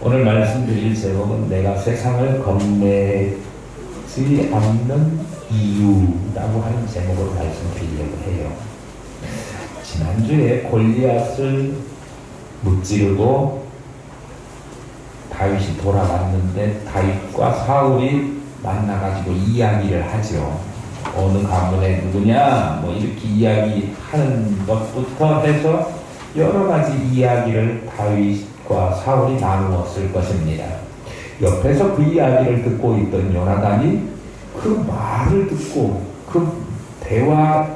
오늘 말씀드릴 제목은 내가 세상을 겁내지 않는 이유라고 하는 제목으로 말씀드리려고 해요. 지난주에 골리앗을 무찌르고 다윗이 돌아왔는데 다윗과 사울이 만나가지고 이야기를 하죠. 어느 가문의 누구냐 뭐 이렇게 이야기하는 것부터 해서 여러 가지 이야기를 다윗과 사울이 나누었을 것입니다. 옆에서 그 이야기를 듣고 있던 요나단이 그 말을 듣고 그 대화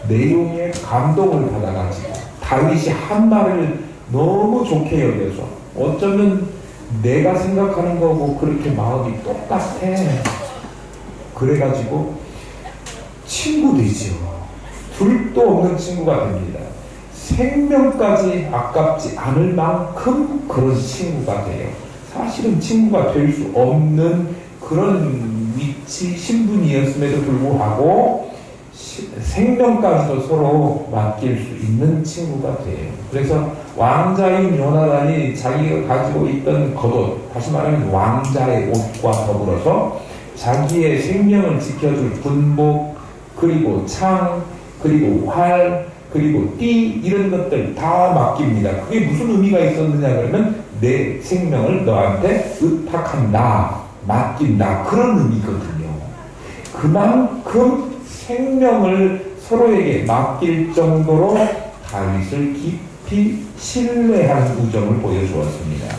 내용에 감동을 받아가지고 다윗이 한 말을 너무 좋게 여겨서 어쩌면 내가 생각하는 거고 그렇게 마음이 똑같아. 그래가지고 친구 되죠. 둘도 없는 친구가 됩니다. 생명까지 아깝지 않을 만큼 그런 친구가 돼요. 사실은 친구가 될 수 없는 그런 위치, 신분이었음에도 불구하고 생명까지도 서로 맡길 수 있는 친구가 돼요. 그래서 왕자인 요나단이 자기가 가지고 있던 겉옷, 다시 말하면 왕자의 옷과 더불어서 자기의 생명을 지켜줄 군복, 그리고 창, 그리고 활, 그리고 띠 이런 것들 다 맡깁니다. 그게 무슨 의미가 있었느냐 그러면 내 생명을 너한테 의탁한다, 맡긴다 그런 의미거든요. 그만큼 생명을 서로에게 맡길 정도로 다윗을 깊이 신뢰하는 우정을 보여주었습니다.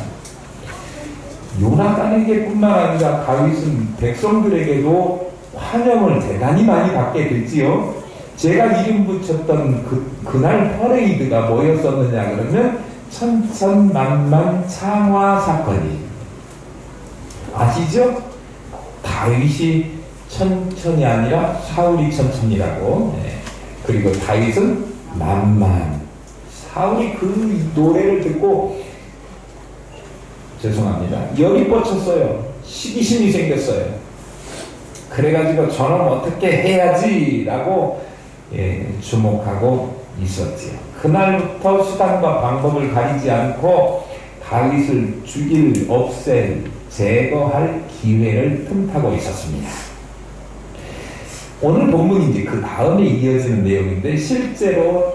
요나단에게 뿐만 아니라 다윗은 백성들에게도 환영을 대단히 많이 받게 됐지요. 제가 이름 붙였던 그날 퍼레이드가 뭐였었느냐 그러면 천천만만 창화 사건이 아시죠? 다윗이 천천이 아니라 사울이 천천이라고. 네. 그리고 다윗은 만만. 사울이 그 노래를 듣고 죄송합니다. 열이 뻗쳤어요. 시기심이 생겼어요. 그래가지고 저는 어떻게 해야지 라고 주목하고 있었지요. 그날부터 수단과 방법을 가리지 않고 다윗을 죽일, 없앨, 제거할 기회를 틈타고 있었습니다. 오늘 본문이 이제 그 다음에 이어지는 내용인데 실제로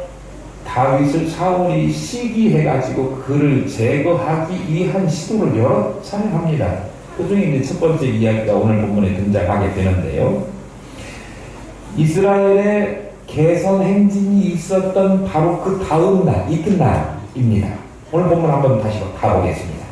다윗을 사울이 시기해가지고 그를 제거하기 위한 시도를 여러 차례 합니다. 그 중에 이제 첫 번째 이야기가 오늘 본문에 등장하게 되는데요. 이스라엘의 개선 행진이 있었던 바로 그 다음 날, 이튿날입니다. 오늘 본문 한번 다시 가보겠습니다.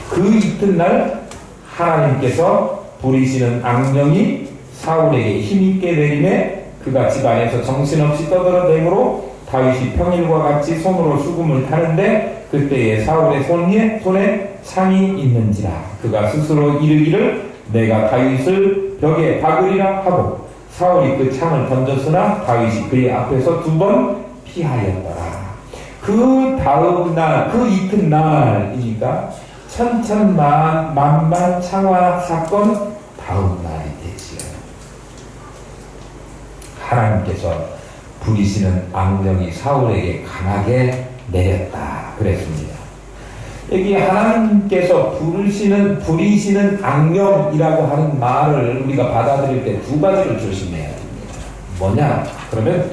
그 이튿날 하나님께서 부리시는 악령이 사울에게 힘있게 내림에 그가 집안에서 정신없이 떠들어대므로 다윗이 평일과 같이 손으로 수금을 타는데 그때에 사울의 손에 창이 있는지라 그가 스스로 이르기를 내가 다윗을 벽에 박으리라 하고 사울이 그 창을 던졌으나 다윗이 그의 앞에서 2번 피하였더라. 그 다음 날, 그 이튿날이니까 천천만만 창화 사건 다음 날이 되지요. 하나님께서 부리시는 악령이 사울에게 강하게 내렸다 그랬습니다. 여기 하나님께서 부리시는 악령이라고 하는 말을 우리가 받아들일 때 2가지를 조심해야 됩니다. 뭐냐? 그러면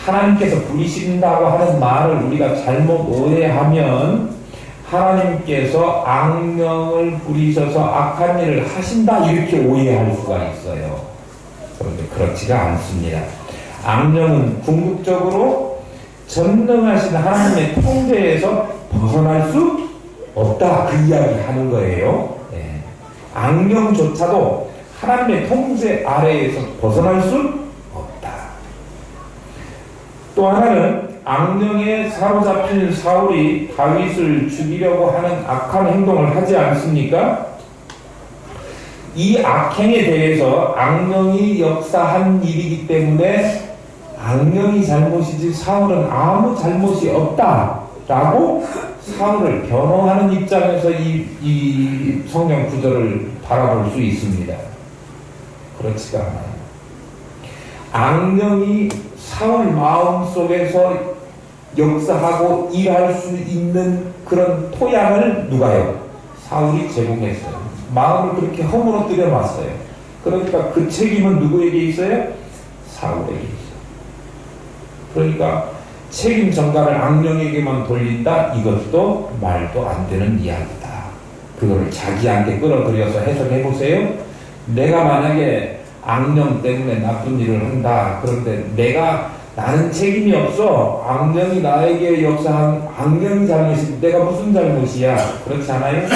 하나님께서 부리신다고 하는 말을 우리가 잘못 오해하면 하나님께서 악령을 부리셔서 악한 일을 하신다 이렇게 오해할 수가 있어요. 그런데 그렇지가 않습니다. 악령은 궁극적으로 전능하신 하나님의 통제에서 벗어날 수 없다 그 이야기 하는 거예요. 네. 악령조차도 하나님의 통제 아래에서 벗어날 수 없다. 또 하나는 악령에 사로잡힌 사울이 다윗을 죽이려고 하는 악한 행동을 하지 않습니까? 이 악행에 대해서 악령이 역사한 일이기 때문에 악령이 잘못이지 사울은 아무 잘못이 없다라고 사울을 변호하는 입장에서 이 성경 구절을 바라볼 수 있습니다. 그렇지가 않아요. 악령이 사울 마음속에서 역사하고 일할 수 있는 그런 토양을 누가요? 사울이 제공했어요. 마음을 그렇게 허물어뜨려 놨어요. 그러니까 그 책임은 누구에게 있어요? 사울에게 있어요. 그러니까 책임 전가를 악령에게만 돌린다? 이것도 말도 안 되는 이야기다. 그거를 자기한테 끌어들여서 해석해 보세요. 내가 만약에 악령 때문에 나쁜 일을 한다. 그런데 나는 책임이 없어. 악령이 나에게 역사한 악령이 잘못이 내가 무슨 잘못이야. 그렇지 않아요?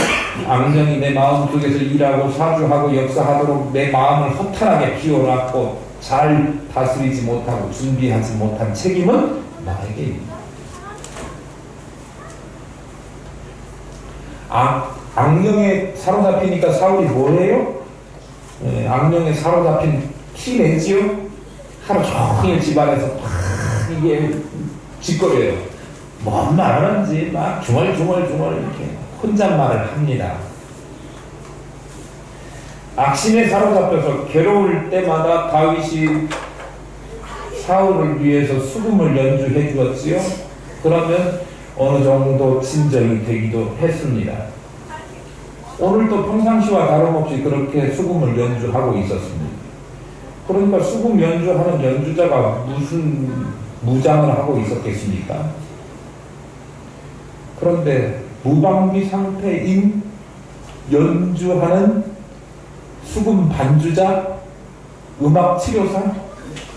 악령이 내 마음속에서 일하고 사주하고 역사하도록 내 마음을 허탈하게 비워놨고 잘 다스리지 못하고 준비하지 못한 책임은 나에게 있다. 악령에 사로잡히니까 사울이 뭐해요? 악령에 사로잡힌 티 내지요? 하루 종일 집안에서 이게 짓거려요. 뭔 말을 하는지 막 중얼중얼 이렇게 혼잣말을 합니다. 악심에 사로잡혀서 괴로울 때마다 다윗이 사울을 위해서 수금을 연주해 주었지요. 그러면 어느 정도 진정이 되기도 했습니다. 오늘도 평상시와 다름없이 그렇게 수금을 연주하고 있었습니다. 그러니까 수금 연주하는 연주자가 무슨 무장을 하고 있었겠습니까? 그런데 무방비 상태인 연주하는 수금 반주자, 음악 치료사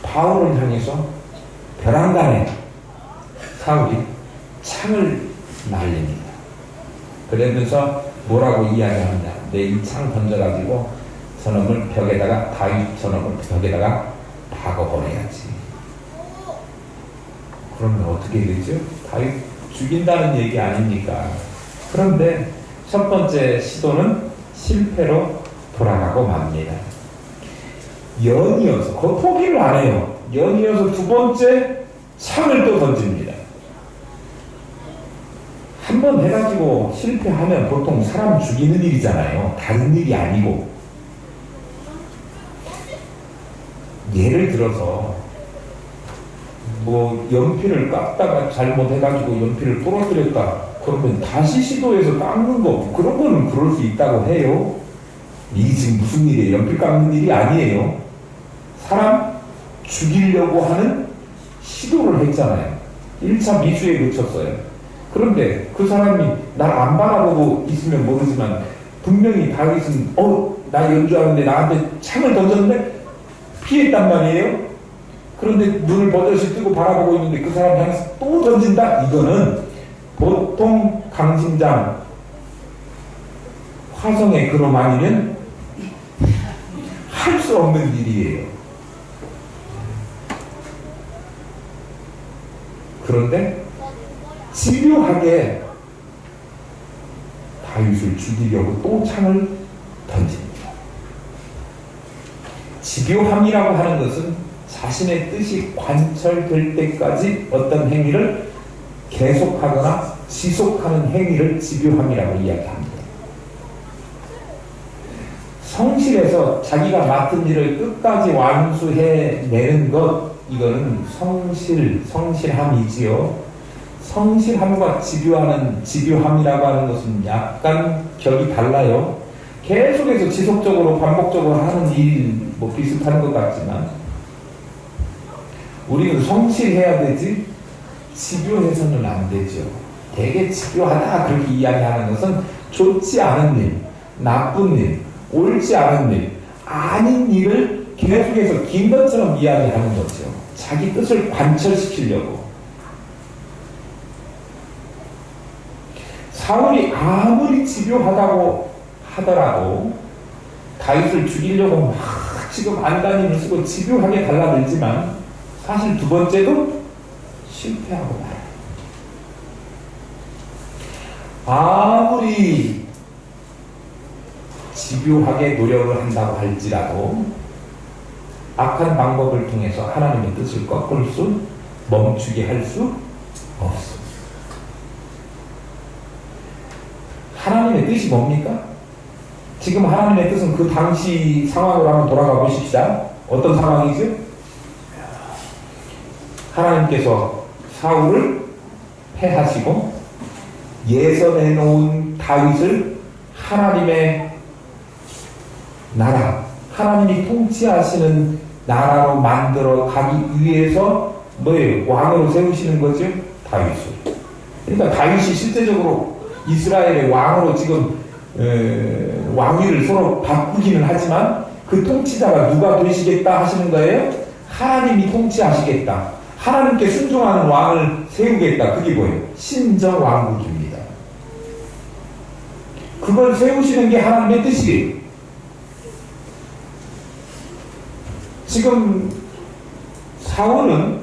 바울을 향해서 벼랑간에 사울이 창을 날립니다. 그러면서 뭐라고 이야기합니다. 내 이 창 던져가지고 저놈을 벽에다가 다윗 저놈을 벽에다가 박아버려야지. 그러면 어떻게 되죠? 다윗 죽인다는 얘기 아닙니까? 그런데 첫 번째 시도는 실패로 돌아가고 맙니다. 연이어서 포기를 안 해요. 연이어서 두 번째 창을 또 던집니다. 한 번 해가지고 실패하면 보통 사람 죽이는 일이잖아요. 다른 일이 아니고. 예를 들어서 뭐 연필을 깎다가 잘못해가지고 연필을 부러뜨렸다. 그러면 다시 시도해서 깎는 거 그런 거는 그럴 수 있다고 해요. 이게 지금 무슨 일이에요? 연필 깎는 일이 아니에요. 사람 죽이려고 하는 시도를 했잖아요. 1차 미수에 그쳤어요. 그런데 그 사람이 날 안 바라보고 있으면 모르지만 분명히 다윗은 나 연주하는데 나한테 창을 던졌는데 피했단 말이에요. 그런데 눈을 버젓이 뜨고 바라보고 있는데 그 사람 향해서 또 던진다? 이거는 보통 강심장 화성의 그럼 아니면 할 수 없는 일이에요. 그런데 집요하게 다윗을 죽이려고 또 창을 던집니다. 집요함이라고 하는 것은 자신의 뜻이 관철될 때까지 어떤 행위를 계속하거나 지속하는 행위를 집요함이라고 이야기합니다. 성실해서 자기가 맡은 일을 끝까지 완수해내는 것, 이거는 성실함이지요. 성실함과 집요함이라고 하는 것은 약간 격이 달라요. 계속해서 지속적으로 반복적으로 하는 일 뭐 비슷한 것 같지만 우리는 성실해야 되지 집요해서는 안 되죠. 되게 집요하다 그렇게 이야기하는 것은 좋지 않은 일, 나쁜 일, 옳지 않은 일, 아닌 일을 계속해서 긴 것처럼 이야기하는 거죠. 자기 뜻을 관철시키려고. 사울이 아무리 집요하다고 하더라도 다윗을 죽이려고 막 지금 안간힘을 쓰고 집요하게 달라들지만 사실 두 번째도 실패하고 말아요. 아무리 집요하게 노력을 한다고 할지라도 악한 방법을 통해서 하나님의 뜻을 멈추게 할 수 없습니다. 하나님의 뜻이 뭡니까? 지금 하나님의 뜻은 그 당시 상황으로 한번 돌아가 보십시다. 어떤 상황이죠? 하나님께서 사울을 패하시고 예선해 놓은 다윗을 하나님의 나라, 하나님이 통치하시는 나라로 만들어 가기 위해서 뭐예요? 왕으로 세우시는 거죠? 다윗을. 그러니까 다윗이 실제적으로 이스라엘의 왕으로 지금 왕위를 서로 바꾸기는 하지만 그 통치자가 누가 되시겠다 하시는 거예요? 하나님이 통치하시겠다. 하나님께 순종하는 왕을 세우겠다. 그게 뭐예요? 신정왕국입니다. 그걸 세우시는 게 하나님의 뜻이에요. 지금 사울은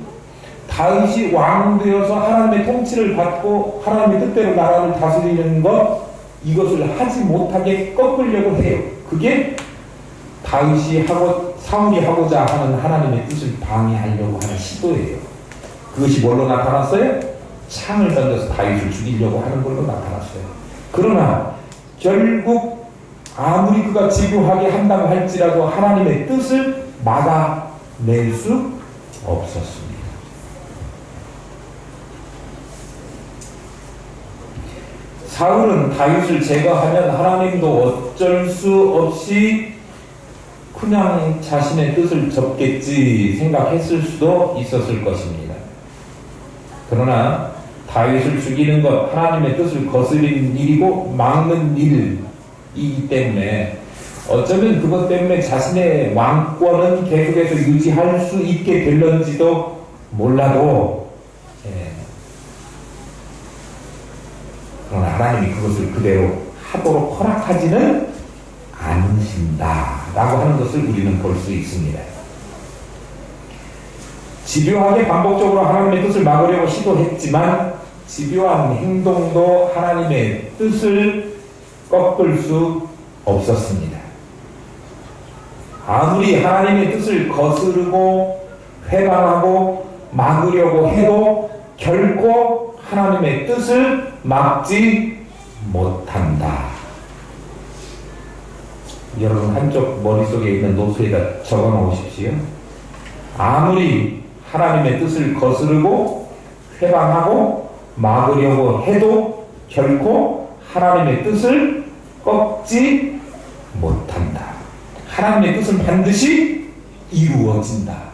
다윗이 왕 되어서 하나님의 통치를 받고 하나님의 뜻대로 나라를 다스리는 것, 이것을 하지 못하게 꺾으려고 해요. 그게 사울이 하고자 하는 하나님의 뜻을 방해하려고 하는 시도예요. 그것이 뭘로 나타났어요? 창을 던져서 다윗을 죽이려고 하는 걸로 나타났어요. 그러나 결국 아무리 그가 집요하게 한다고 할지라도 하나님의 뜻을 막아낼 수 없었습니다. 사울은 다윗을 제거하면 하나님도 어쩔 수 없이 그냥 자신의 뜻을 접겠지 생각했을 수도 있었을 것입니다. 그러나 다윗을 죽이는 것, 하나님의 뜻을 거스린 일이고 막는 일이기 때문에 어쩌면 그것 때문에 자신의 왕권은 계속해서 유지할 수 있게 될런지도 몰라도, 그러나 하나님이 그것을 그대로 하도록 허락하지는 않으신다라고 하는 것을 우리는 볼 수 있습니다. 집요하게 반복적으로 하나님의 뜻을 막으려고 시도했지만 집요한 행동도 하나님의 뜻을 꺾을 수 없었습니다. 아무리 하나님의 뜻을 거스르고 회방하고 막으려고 해도 결코 하나님의 뜻을 막지 못한다. 여러분 한쪽 머릿속에 있는 노트에다 적어 놓으십시오. 아무리 하나님의 뜻을 거스르고 회방하고 막으려고 해도 결코 하나님의 뜻을 꺾지 못한다. 하나님의 뜻은 반드시 이루어진다.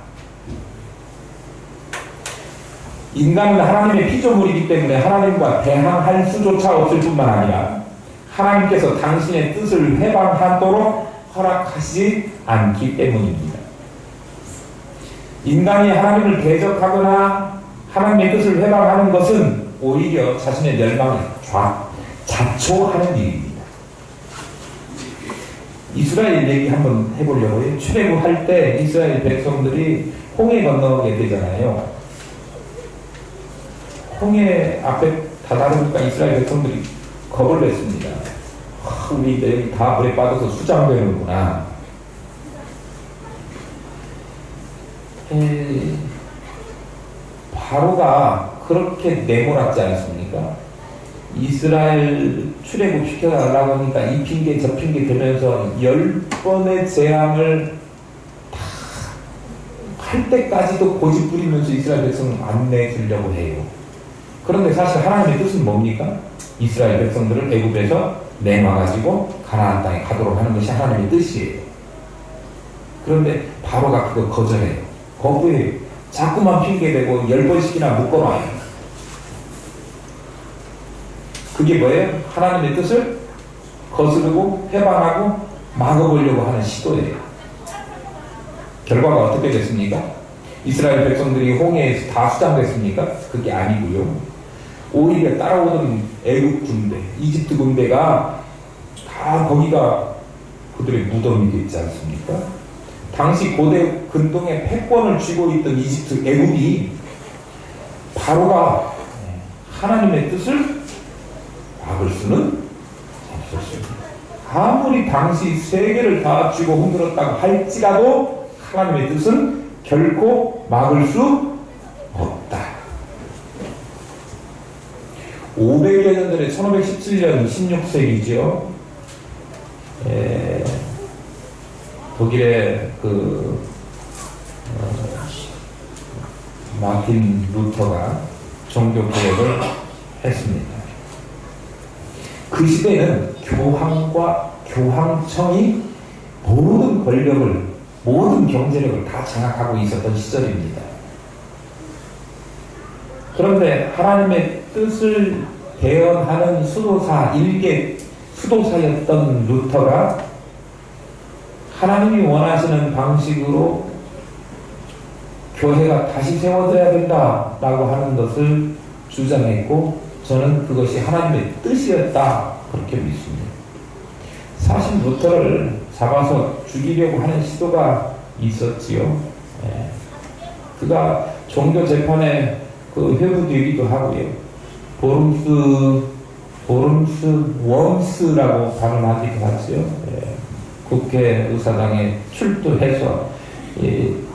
인간은 하나님의 피조물이기 때문에 하나님과 대항할 수조차 없을 뿐만 아니라 하나님께서 당신의 뜻을 회방하도록 허락하시지 않기 때문입니다. 인간이 하나님을 대적하거나 하나님의 뜻을 회방하는 것은 오히려 자신의 멸망을 자초하는 일입니다. 이스라엘 얘기 한번 해보려고요. 출애굽할 때 이스라엘 백성들이 홍해 건너게 되잖아요. 홍해 앞에 다다르니까 이스라엘 백성들이 겁을 냈습니다. 우리 여기 다 물에 빠져서 수장되는구나. 바로가 그렇게 내몰았지 않습니까? 이스라엘 출애굽 시켜달라고 하니까 이 핑계 저 핑계 대면서 10번의 재앙을 다 할 때까지도 고집 부리면서 이스라엘 백성을 안 내주려고 해요. 그런데 사실 하나님의 뜻은 뭡니까? 이스라엘 백성들을 애굽에서 내놔가지고 가나안 땅에 가도록 하는 것이 하나님의 뜻이에요. 그런데 바로가 그거 거절해요. 거부해요. 자꾸만 핑계대고 10번씩이나 묶어놔요. 그게 뭐예요? 하나님의 뜻을 거스르고 회방하고 막아보려고 하는 시도예요. 결과가 어떻게 됐습니까? 이스라엘 백성들이 홍해에서 다 수장됐습니까? 그게 아니고요. 오히려 따라오던 애국 군대, 이집트 군대가 다 거기가 그들의 무덤이 되지 않습니까? 당시 고대 근동의 패권을 쥐고 있던 이집트 애국이 바로가 하나님의 뜻을 막을 수는 없었습니다. 아무리 당시 세계를 다 쥐고 흔들었다고 할지라도 하나님의 뜻은 결코 막을 수 없다. 500여 년 전에 1517년 16세기죠. 독일의 마틴 루터가 종교 개혁을 했습니다. 그 시대는 교황과 교황청이 모든 권력을, 모든 경제력을 다 장악하고 있었던 시절입니다. 그런데 하나님의 뜻을 대언하는 수도사, 일개 수도사였던 루터가 하나님이 원하시는 방식으로 교회가 다시 세워져야 된다라고 하는 것을 주장했고, 저는 그것이 하나님의 뜻이었다 그렇게 믿습니다. 사실 루터를 잡아서 죽이려고 하는 시도가 있었지요. 그가 종교 재판에 회부되기도 하고요. 보름스 웜스라고 발음하기도 하죠. 국회의사당에 출두해서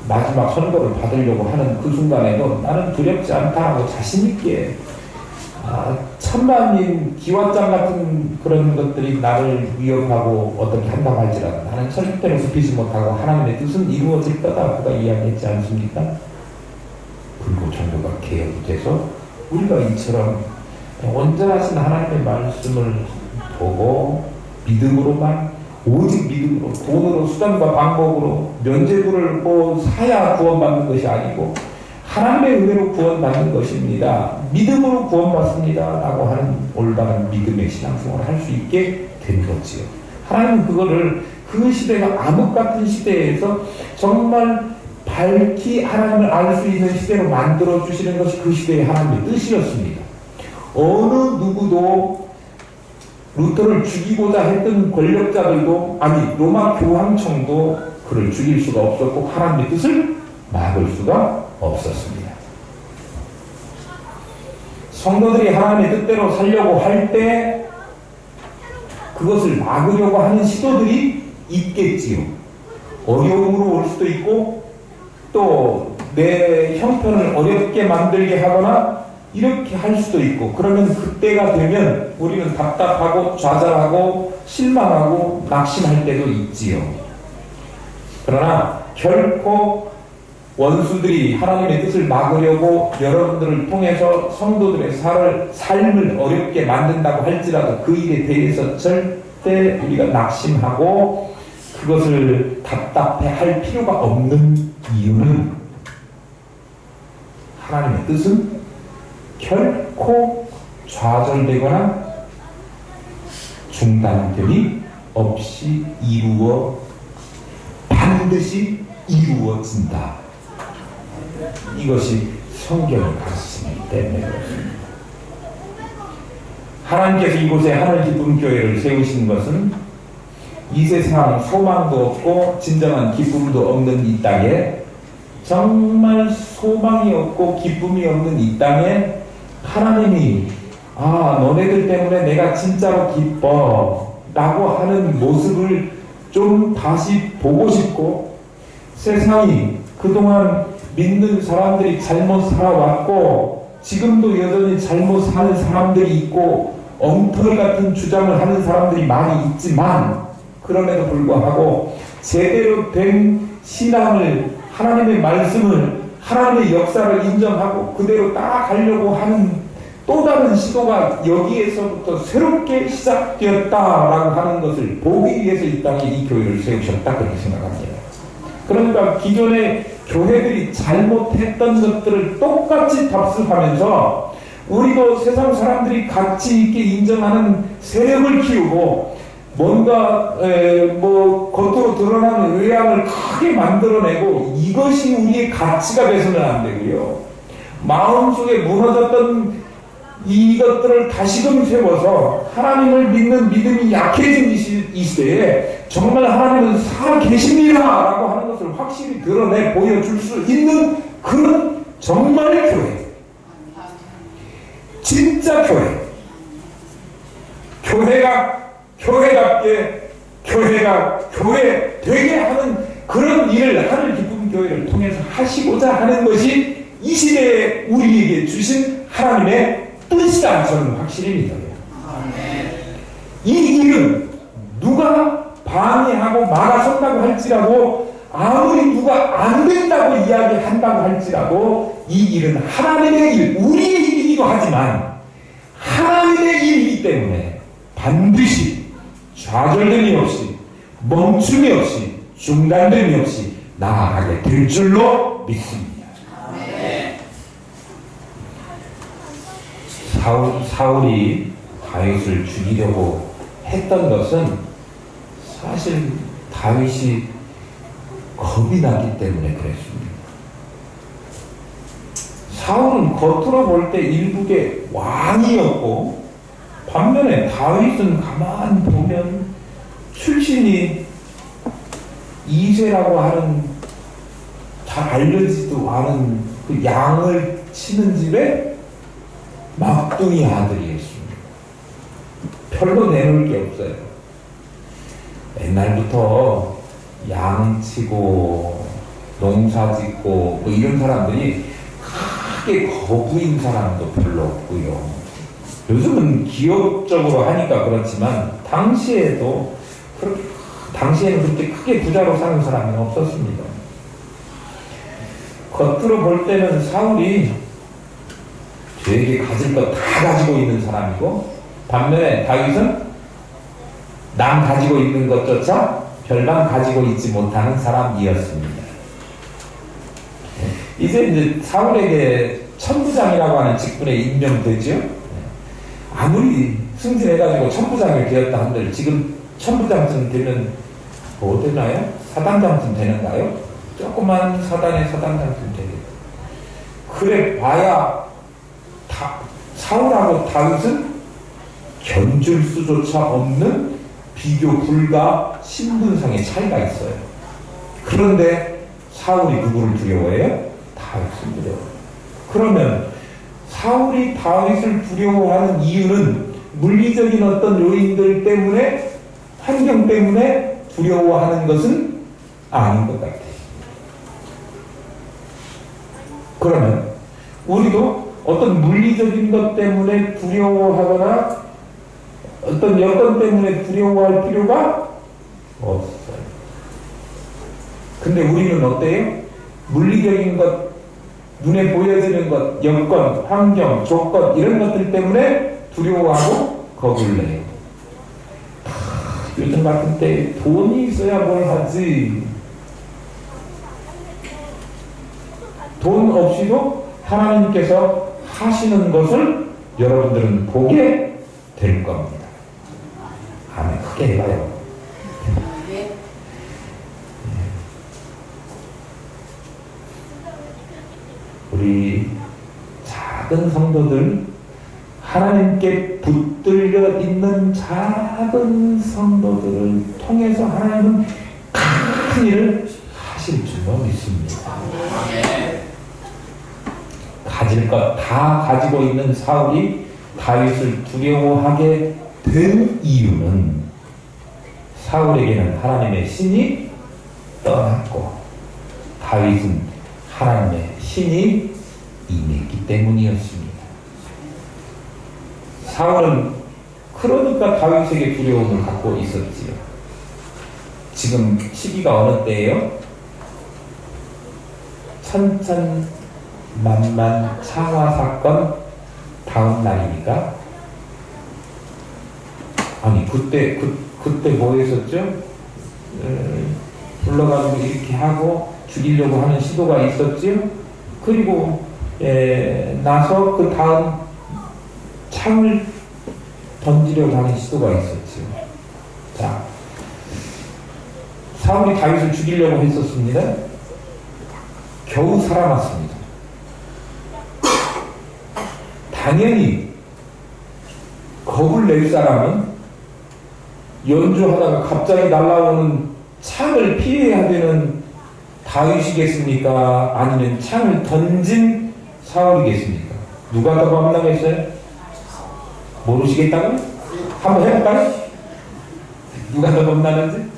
마지막 선고를 받으려고 하는 그 순간에도 나는 두렵지 않다 하고 자신있게 천만인 기왓장 같은 그런 것들이 나를 위협하고 어떻게 한다고 할지라도 나는 절대로 굽히지 못하고 하나님의 뜻은 이루어질 거다 그가 이야기했지 않습니까? 그리고 종교가 개혁이 돼서 우리가 이처럼 온전하신 하나님의 말씀을 보고 믿음으로만, 오직 믿음으로, 돈으로, 수단과 방법으로 면죄부를 사야 구원받는 것이 아니고 하나님의 은혜로 구원받는 것입니다. 믿음으로 구원받습니다 라고 하는 올바른 믿음의 신앙생활을 할 수 있게 된 거지요. 하나님은 그거를 그 시대가 암흑 같은 시대에서 정말 밝히 하나님을 알 수 있는 시대로 만들어 주시는 것이 그 시대의 하나님의 뜻이었습니다. 어느 누구도 루터를 죽이고자 했던 권력자들도, 아니 로마 교황청도 그를 죽일 수가 없었고 하나님의 뜻을 막을 수가 없었습니다. 성도들이 하나님의 뜻대로 살려고 할 때 그것을 막으려고 하는 시도들이 있겠지요. 어려움으로 올 수도 있고 또 내 형편을 어렵게 만들게 하거나 이렇게 할 수도 있고, 그러면 그때가 되면 우리는 답답하고 좌절하고 실망하고 낙심할 때도 있지요. 그러나 결코 원수들이 하나님의 뜻을 막으려고 여러분들을 통해서 성도들의 삶을 어렵게 만든다고 할지라도 그 일에 대해서 절대 우리가 낙심하고 그것을 답답해 할 필요가 없는 이유는 하나님의 뜻은 결코 좌절되거나 중단됨이 없이 반드시 이루어진다. 이것이 성경의 가르침이기 때문에 그렇습니다. 하나님께서 이곳에 하늘 기쁨 교회를 세우신 것은 이 세상 소망도 없고 진정한 기쁨도 없는 이 땅에, 정말 소망이 없고 기쁨이 없는 이 땅에 하나님이 너네들 때문에 내가 진짜로 기뻐 라고 하는 모습을 좀 다시 보고 싶고, 세상이 그동안 믿는 사람들이 잘못 살아왔고 지금도 여전히 잘못 사는 사람들이 있고 엉터리 같은 주장을 하는 사람들이 많이 있지만, 그럼에도 불구하고 제대로 된 신앙을, 하나님의 말씀을, 하나님의 역사를 인정하고 그대로 따라가려고 하는 또 다른 시도가 여기에서부터 새롭게 시작되었다라고 하는 것을 보기 위해서 이 땅에 이 교회를 세우셨다 그렇게 생각합니다. 그러니까 기존의 교회들이 잘못했던 것들을 똑같이 답습하면서 우리도 세상 사람들이 가치 있게 인정하는 세력을 키우고 뭔가 겉으로 드러나는 외양을 크게 만들어내고 이것이 우리의 가치가 돼서는 안 되고요. 마음속에 무너졌던 이것들을 다시금 세워서 하나님을 믿는 믿음이 약해진 이 시대에 정말 하나님은 살아계십니다 라고 하는 것을 확실히 드러내 보여줄 수 있는 그런 정말의 교회, 진짜 교회가 교회답게 교회가 교회 되게 하는 그런 일을 하늘 기쁨 교회를 통해서 하시고자 하는 것이 이 시대에 우리에게 주신 하나님의 뜻이다 저는 확실히 믿어요. 이 일은 누가 방해하고 막아선다고 할지라도, 아무리 누가 안 된다고 이야기한다고 할지라도 이 일은 하나님의 일, 우리의 일이기도 하지만 하나님의 일이기 때문에 반드시 좌절됨이 없이 멈춤이 없이 중단됨이 없이 나아가게 될 줄로 믿습니다. 사울이 다윗을 죽이려고 했던 것은 사실 다윗이 겁이 났기 때문에 그랬습니다. 사울은 겉으로 볼 때 일국의 왕이었고 반면에 다윗은 가만 보면 출신이 이새라고 하는 잘 알려지지도 않은 그 양을 치는 집의 막둥이 아들이었습니다. 별로 내놓을 게 없어요. 옛날부터 양 치고 농사 짓고 뭐 이런 사람들이 크게 거부인 사람도 별로 없고요. 요즘은 기업적으로 하니까 그렇지만 당시에는 그렇게 크게 부자로 사는 사람은 없었습니다. 겉으로 볼 때는 사울이 되게 가질 것 다 가지고 있는 사람이고 반면에 다윗은 남 가지고 있는 것조차 별반 가지고 있지 못하는 사람이었습니다. 이제 사울에게 천부장이라고 하는 직분에 임명되죠. 아무리 승진해가지고 천부장을 되었다 한들 지금 천부장쯤 되면 뭐 되나요? 사단장쯤 되는가요? 조그만 사단의 사단장쯤 되겠죠. 그래 봐야 사울하고 다윗은 견줄 수조차 없는 비교 불가 신분상의 차이가 있어요. 그런데 사울이 누구를 두려워해요? 다윗을 두려워해요. 그러면 사울이 다윗을 두려워하는 이유는 물리적인 어떤 요인들 때문에 환경 때문에 두려워하는 것은 아닌 것 같아요. 그러면 우리도 어떤 물리적인 것 때문에 두려워하거나 어떤 여건 때문에 두려워할 필요가 없어요. 근데 우리는 어때요? 물리적인 것, 눈에 보여지는 것, 여건, 환경, 조건 이런 것들 때문에 두려워하고 겁을 내요. 요즘 같은 때 돈이 있어야 뭘 하지. 돈 없이도 하나님께서 하시는 것을 여러분들은 보게 될 겁니다. 아멘. 크게 해봐요. 우리 작은 성도들, 하나님께 붙들려 있는 작은 성도들을 통해서 하나님은 큰 일을 하실 줄로 믿습니다. 가질 것 다 가지고 있는 사울이 다윗을 두려워하게 된 이유는 사울에게는 하나님의 신이 떠났고 다윗은 하나님의 신이 임했기 때문이었습니다. 사울은 그러니까 다윗에게 두려움을 갖고 있었지요. 지금 시기가 어느 때예요? 천천만만 창화 사건 다음 날이니까 아니 그때 뭐 했었죠? 불러가지고 이렇게 하고 죽이려고 하는 시도가 있었죠. 그리고 나서 그 다음 창을 던지려고 하는 시도가 있었죠. 자, 사울이 다윗을 죽이려고 했었습니다. 겨우 살아났습니다. 당연히 겁을 낼 사람은 연주하다가 갑자기 날아오는 창을 피해야 되는 다윗이겠습니까? 아니면 창을 던진 사울이겠습니까? 누가 더 겁나겠어요? 모르시겠다고요? 한번 해볼까요? 누가 더 겁나는지?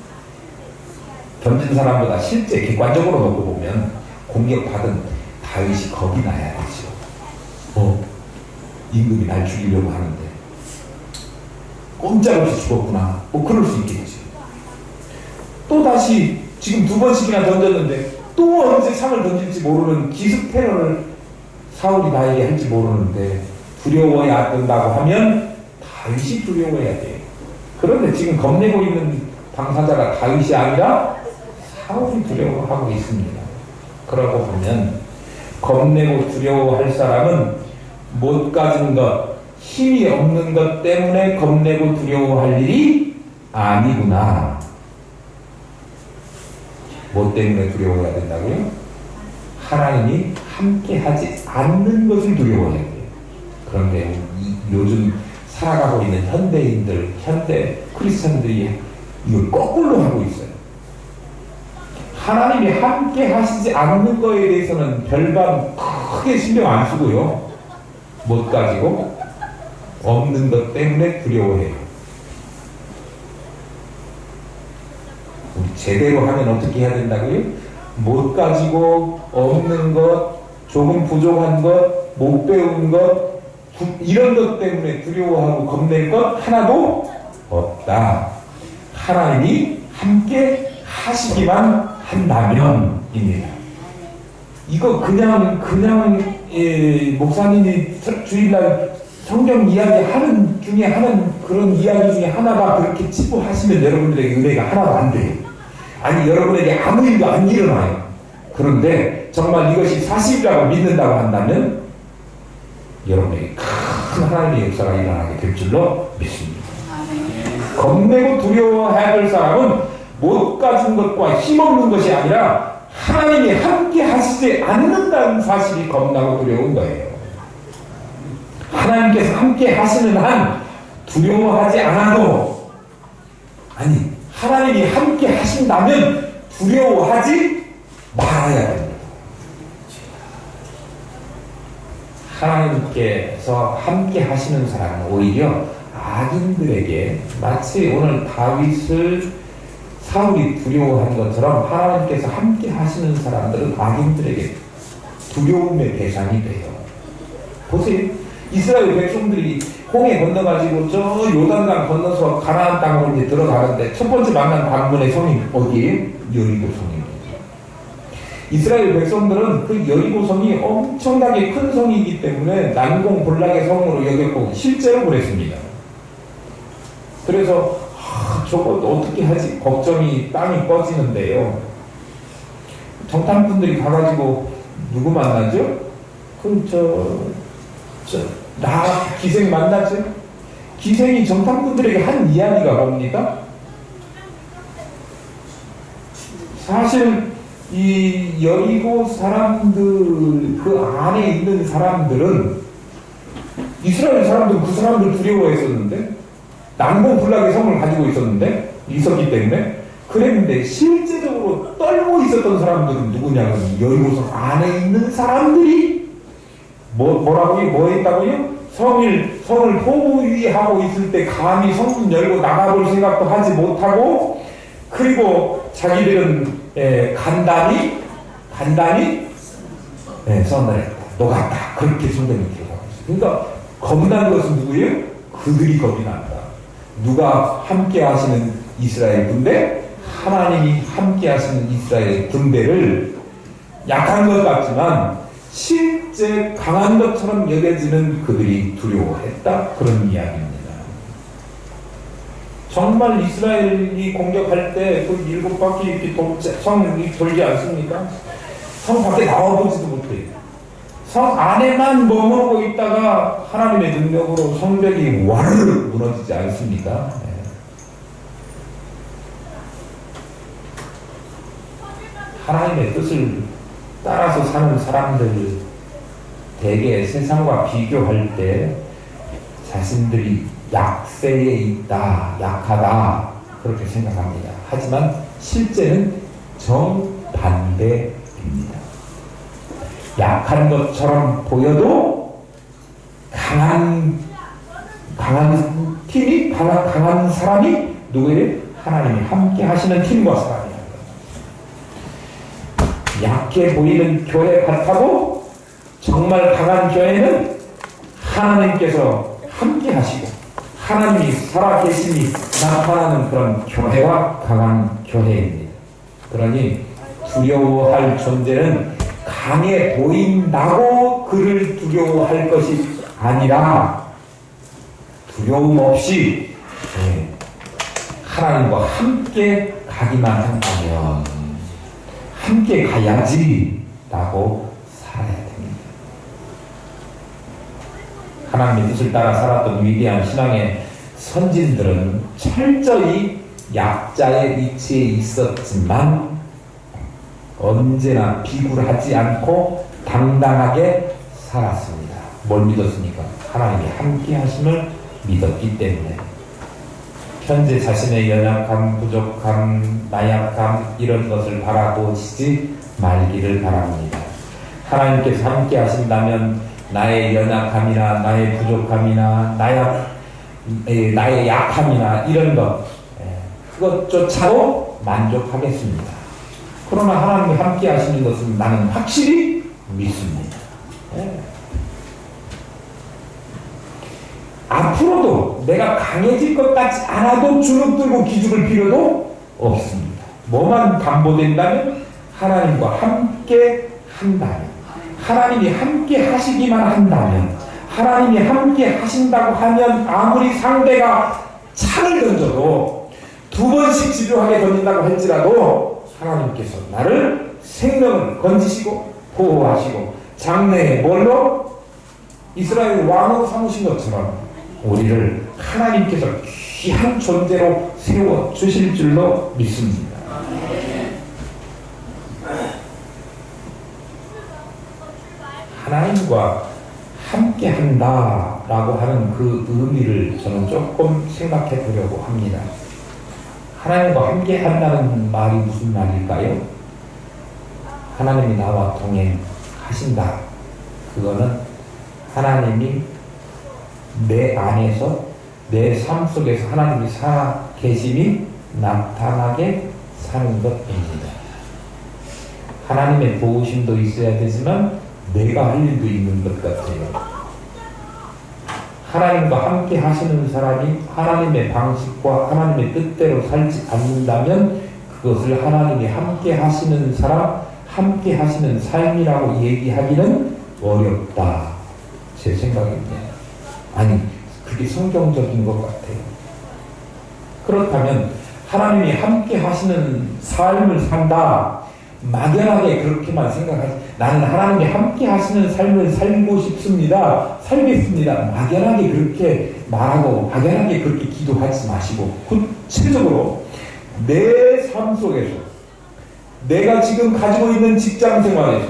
던진 사람보다 실제 객관적으로 놓고 보면 공격받은 다윗이 겁이 나야 되죠. 임금이 날 죽이려고 하는데 꼼짝없이 죽었구나. 뭐 그럴 수 있겠지. 또 다시 지금 2번씩이나 던졌는데 또 언제 창을 던질지 모르는 기습 테러를 사울이 나에게 할지 모르는데 두려워야 된다고 하면 다윗이 두려워해야 돼요. 그런데 지금 겁내고 있는 당사자가 다윗이 아니라 사울이 두려워하고 있습니다. 그러고 보면 겁내고 두려워할 사람은 못 가진 것, 힘이 없는 것 때문에 겁내고 두려워할 일이 아니구나. 뭐 때문에 두려워해야 된다고요? 하나님이 함께하지 않는 것을 두려워해야 돼요. 그런데 요즘 살아가고 있는 현대인들, 현대 크리스천들이 이걸 거꾸로 하고 있어요. 하나님이 함께 하시지 않는 거에 대해서는 별반 크게 신경 안 쓰고요. 못 가지고 없는 것 때문에 두려워해요. 우리 제대로 하면 어떻게 해야 된다고요? 못 가지고 없는 것, 조금 부족한 것, 못 배운 것, 이런 것 때문에 두려워하고 겁낼 것 하나도 없다. 하나님이 함께 하시기만 한다면입니다. 이거 그냥 목사님이 주일날 성경 이야기 하는 중에 하는 그런 이야기 중에 하나가 그렇게 치부하시면 여러분들에게 은혜가 하나도 안 돼요. 아니 여러분에게 아무 일도 안 일어나요. 그런데 정말 이것이 사실이라고 믿는다고 한다면 여러분에게 큰 하나님의 역사가 일어나게 될 줄로 믿습니다. 겁내고 두려워해야 될 사람은 못 가진 것과 힘없는 것이 아니라 하나님이 함께 하시지 않는다는 사실이 겁나고 두려운 거예요. 하나님께서 함께 하시는 한 두려워하지 않아도, 아니 하나님이 함께 하신다면 두려워하지 말아야 됩니다. 하나님께서 함께 하시는 사람은 오히려 악인들에게 마치 오늘 다윗을 사울이 두려워한 것처럼 하나님께서 함께 하시는 사람들은 악인들에게 두려움의 대상이 돼요. 보세요. 이스라엘 백성들이 홍해 건너가지고 저 요단강 건너서 가나안 땅으로 이제 들어가는데 첫 번째 만난 방문의 성이 어디예요? 여리고 성입니다. 이스라엘 백성들은 그 여리고 성이 엄청나게 큰 성이기 때문에 난공불락의 성으로 여겼고 실제로 그랬습니다. 그래서 저거 어떻게 하지? 걱정이 땅이 꺼지는데요. 정탐꾼들이 가가지고 누구 만나죠? 나 기생 만나죠? 기생이 정탐꾼들에게 한 이야기가 뭡니까? 사실 이 여리고 사람들 그 안에 있는 사람들은 이스라엘 사람들은 그 사람들 두려워했었는데 난공불락의 성을 가지고 있었기 때문에 그랬는데 실제적으로 떨고 있었던 사람들은 누구냐면 여리고성 안에 있는 사람들이 뭐 했다고요? 성을 포위하고 있을 때 감히 성문 열고 나가볼 생각도 하지 못하고 그리고 자기들은 간단히 선을 했다. 녹았다. 그렇게 성경이 기록하고 있어요. 그러니까 겁난 것은 누구예요? 그들이 겁이 난다. 누가 함께 하시는 이스라엘 군대? 하나님이 함께 하시는 이스라엘 군대를 약한 것 같지만 실제 강한 것처럼 여겨지는 그들이 두려워했다. 그런 이야기입니다. 정말 이스라엘이 공격할 때 그 7바퀴 이렇게 성이 돌지 않습니까? 성 밖에 나와보지도 못해요. 성 안에만 머무르고 있다가 하나님의 능력으로 성벽이 와르르 무너지지 않습니까? 하나님의 뜻을 따라서 사는 사람들 대개 세상과 비교할 때 자신들이 약세에 있다, 약하다 그렇게 생각합니다. 하지만 실제는 정반대입니다. 약한 것처럼 보여도 강한 팀이 강한 사람이 누구예요? 하나님이 함께 하시는 팀과 사람이라는 거죠. 약해 보이는 교회 같아도 정말 강한 교회는 하나님께서 함께 하시고 하나님이 살아계심이 나타나는 그런 교회가 강한 교회입니다. 그러니 두려워할 존재는 강해 보인다고 그를 두려워할 것이 아니라 두려움 없이 하나님과 함께 가기만 한다면 함께 가야지 라고 살아야 됩니다. 하나님의 뜻을 따라 살았던 위대한 신앙의 선진들은 철저히 약자의 위치에 있었지만 언제나 비굴하지 않고 당당하게 살았습니다. 뭘 믿었습니까? 하나님이 함께 하심을 믿었기 때문에. 현재 자신의 연약함, 부족함, 나약함 이런 것을 바라보시지 말기를 바랍니다. 하나님께서 함께 하신다면 나의 연약함이나 나의 부족함이나 나의 약함이나 이런 것 그것조차도 만족하겠습니다. 그러나 하나님이 함께 하시는 것은 나는 확실히 믿습니다. 앞으로도 내가 강해질 것 같지 않아도 주눅 들고 기죽을 필요도 없습니다. 뭐만 담보된다면 하나님과 함께 한다면, 하나님이 함께 하시기만 한다면, 하나님이 함께 하신다고 하면 아무리 상대가 창을 던져도 2번씩 집요하게 던진다고 할지라도 하나님께서 나를 생명을 건지시고 보호하시고 장래에 뭘로? 이스라엘 왕으로 삼으신 것처럼 우리를 하나님께서 귀한 존재로 세워주실 줄로 믿습니다. 하나님과 함께 한다라고 하는 그 의미를 저는 조금 생각해 보려고 합니다. 하나님과 함께 한다는 말이 무슨 말일까요? 하나님이 나와 동행하신다. 그거는 하나님이 내 안에서 내 삶 속에서 하나님이 살아 계심이 나타나게 사는 것입니다. 하나님의 도우심도 있어야 되지만 내가 할 일도 있는 것 같아요. 하나님과 함께 하시는 사람이 하나님의 방식과 하나님의 뜻대로 살지 않는다면 그것을 하나님이 함께 하시는 사람, 함께 하시는 삶이라고 얘기하기는 어렵다. 제 생각입니다. 아니, 그게 성경적인 것 같아요. 그렇다면 하나님이 함께 하시는 삶을 산다. 막연하게 그렇게만 생각하지. 나는 하나님이 함께 하시는 삶을 살고 싶습니다. 살겠습니다. 막연하게 그렇게 말하고 막연하게 그렇게 기도하지 마시고 구체적으로 내 삶 속에서 내가 지금 가지고 있는 직장 생활에서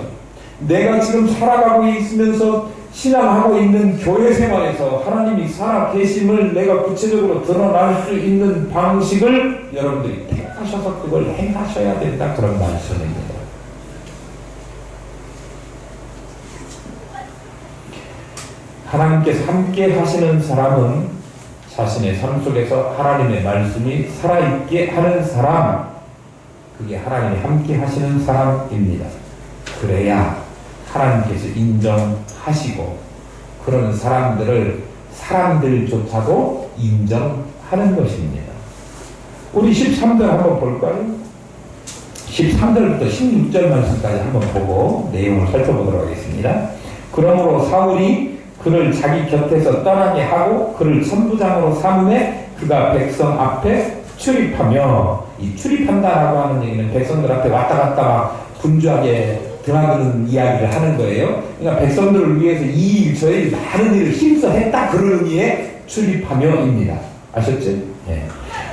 내가 지금 살아가고 있으면서 신앙하고 있는 교회 생활에서 하나님이 살아 계심을 내가 구체적으로 드러날 수 있는 방식을 여러분들이 택하셔서 그걸 행하셔야 된다. 그런 말씀입니다. 하나님께서 함께 하시는 사람은 자신의 삶 속에서 하나님의 말씀이 살아있게 하는 사람, 그게 하나님이 함께 하시는 사람입니다. 그래야 하나님께서 인정하시고 그런 사람들조차도 인정하는 것입니다. 우리 13절 한번 볼까요? 13절부터 16절 말씀까지 한번 보고 내용을 살펴보도록 하겠습니다. 그러므로 사울이 그를 자기 곁에서 떠나게 하고 그를 천부장으로 삼음에 그가 백성 앞에 출입하며, 이 출입한다라고 하는 얘기는 백성들 앞에 왔다 갔다 막 분주하게 드나드는 이야기를 하는 거예요. 그러니까 백성들을 위해서 이 일, 저 일, 많은 일을 힘써 했다. 그런 의미의 출입하며입니다. 아셨죠? 예.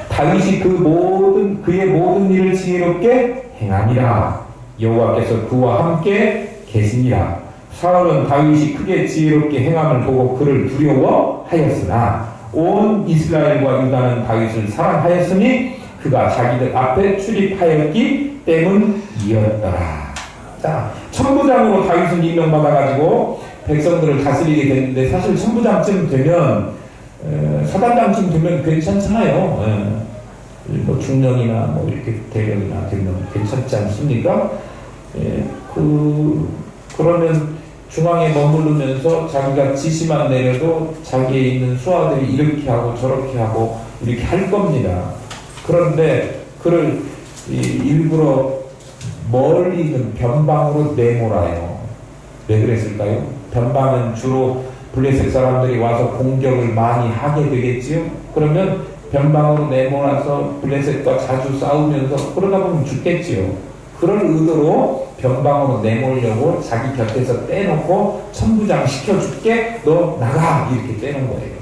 다윗이 그의 모든 일을 지혜롭게 행하니라. 여호와께서 그와 함께 계시니라. 사울은 다윗이 크게 지혜롭게 행함을 보고 그를 두려워하였으나 온 이스라엘과 유다는 다윗을 사랑하였으니 그가 자기들 앞에 출입하였기 때문이었더라. 자, 천부장으로 다윗은 임명받아가지고 백성들을 다스리게 됐는데 사실 천부장쯤 되면 사단장쯤 되면 괜찮잖아요. 뭐 중령이나 뭐 이렇게 대령이나 되면 괜찮지 않습니까? 그러면 중앙에 머무르면서 자기가 지시만 내려도 자기에 있는 수하들이 이렇게 하고 저렇게 하고 이렇게 할 겁니다. 그런데 그를 일부러 멀리 있는 변방으로 내몰아요. 왜 그랬을까요? 변방은 주로 블레셋 사람들이 와서 공격을 많이 하게 되겠지요. 그러면 변방으로 내몰아서 블레셋과 자주 싸우면서 그러다 보면 죽겠지요. 그럴 의도로 변방으로 내몰려고 자기 곁에서 떼놓고 천부장 시켜줄게, 너 나가, 이렇게 떼놓은 거예요.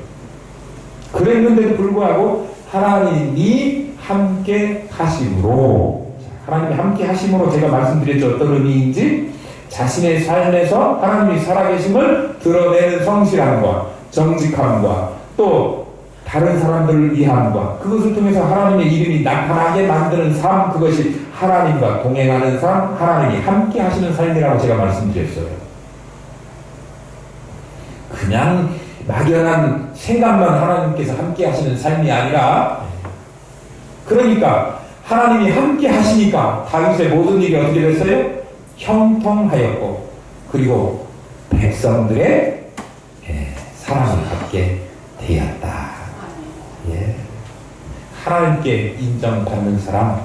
그랬는데도 불구하고 하나님이 함께 하심으로, 하나님이 함께 하심으로 제가 말씀드렸죠. 어떤 의미인지, 자신의 삶에서 하나님이 살아계심을 드러내는 성실함과 정직함과 또 다른 사람들을 위함과 그것을 통해서 하나님의 이름이 나타나게 만드는 삶, 그것이 하나님과 동행하는 삶, 하나님이 함께 하시는 삶이라고 제가 말씀드렸어요. 그냥 막연한 생각만 하나님께서 함께 하시는 삶이 아니라, 그러니까 하나님이 함께 하시니까 다윗의 모든 일이 어떻게 됐어요? 형통하였고, 그리고 백성들의 사랑을 받게 되었다. 예. 하나님께 인정받는 사람,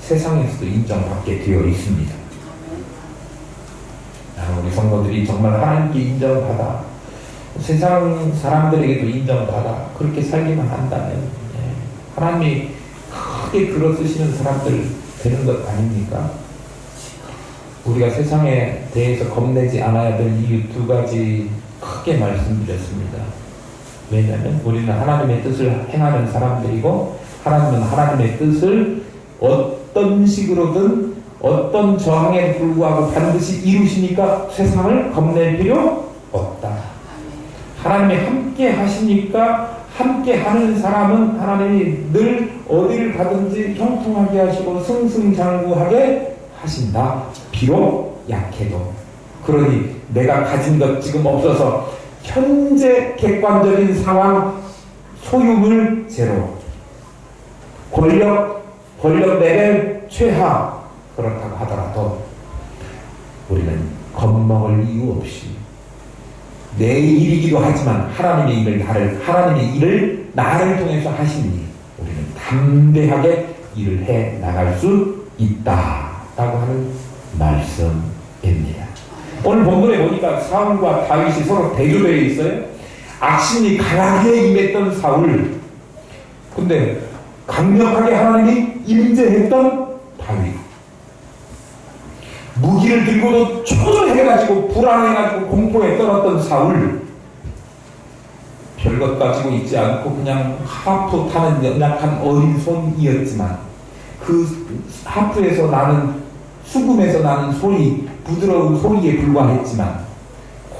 세상에서도 인정받게 되어 있습니다. 우리 성도들이 정말 하나님께 인정받아, 세상 사람들에게도 인정받아, 그렇게 살기만 한다면 하나님이 크게 들어쓰시는 사람들 되는 것 아닙니까? 우리가 세상에 대해서 겁내지 않아야 될 이유 두 가지 크게 말씀드렸습니다. 왜냐하면 우리는 하나님의 뜻을 행하는 사람들이고, 하나님은 하나님의 뜻을 어떤 식으로든 어떤 저항에 불구하고 반드시 이루시니까 세상을 겁낼 필요 없다. 하나님이 함께 하시니까 함께 하는 사람은 하나님이 늘 어디를 가든지 형통하게 하시고 승승장구하게 하신다. 비록 약해도. 그러니 내가 가진 것 지금 없어서 현재 객관적인 상황, 소유물 제로, 권력 레벨 최하, 그렇다고 하더라도 우리는 겁먹을 이유 없이 내 일이기도 하지만 하나님의 일을 나를 통해서 하시니 우리는 담대하게 일을 해 나갈 수 있다라고 하는 말씀입니다. 오늘 본문에 보니까 사울과 다윗이 서로 대조되어 있어요. 악신이 강하게 임했던 사울, 근데 강력하게 하나님이 임재했던 다윗. 무기를 들고도 초조해가지고 불안해가지고 공포에 떨었던 사울, 별것 가지고 있지 않고 그냥 하프 타는 연약한 어린 손이었지만 그 하프에서 나는, 수금에서 나는 소리, 부드러운 소리에 불과했지만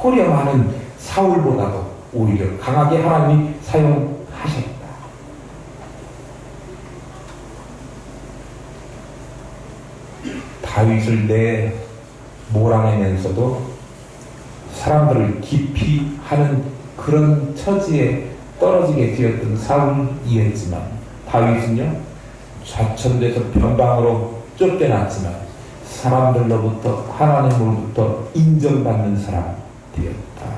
호렴하는 사울보다도 오히려 강하게 하나님이 사용하셨다. 다윗을 몰아내면서도 사람들을 깊이 하는 그런 처지에 떨어지게 되었던 사울이었지만, 다윗은요 좌천돼서 변방으로 쫓겨났지만 사람들로부터, 하나님으로부터 인정받는 사람 되었다.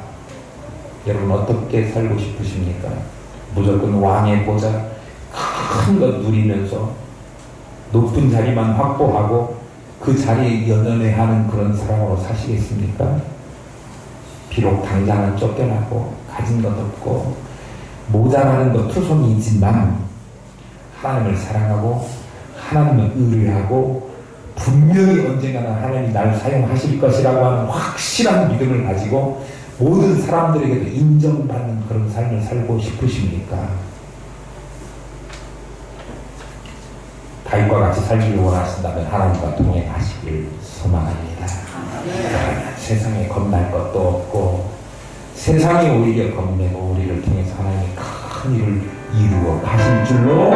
여러분 어떻게 살고 싶으십니까? 무조건 왕의 보좌 큰 것 누리면서 높은 자리만 확보하고 그 자리에 연연해하는 그런 사람으로 사시겠습니까? 비록 당장은 쫓겨나고 가진 것 없고 모자라는 것 투성이지만 하나님을 사랑하고 하나님을 의뢰하고 분명히 언젠가는 하나님이 나를 사용하실 것이라고 하는 확실한 믿음을 가지고 모든 사람들에게도 인정받는 그런 삶을 살고 싶으십니까? 다윗과 같이 살기를 원하신다면 하나님과 동행하시길 소망합니다. 세상에 겁날 것도 없고 세상이 오히려 겁내고 우리를 통해서 하나님이 큰 일을 이루어 가실 줄로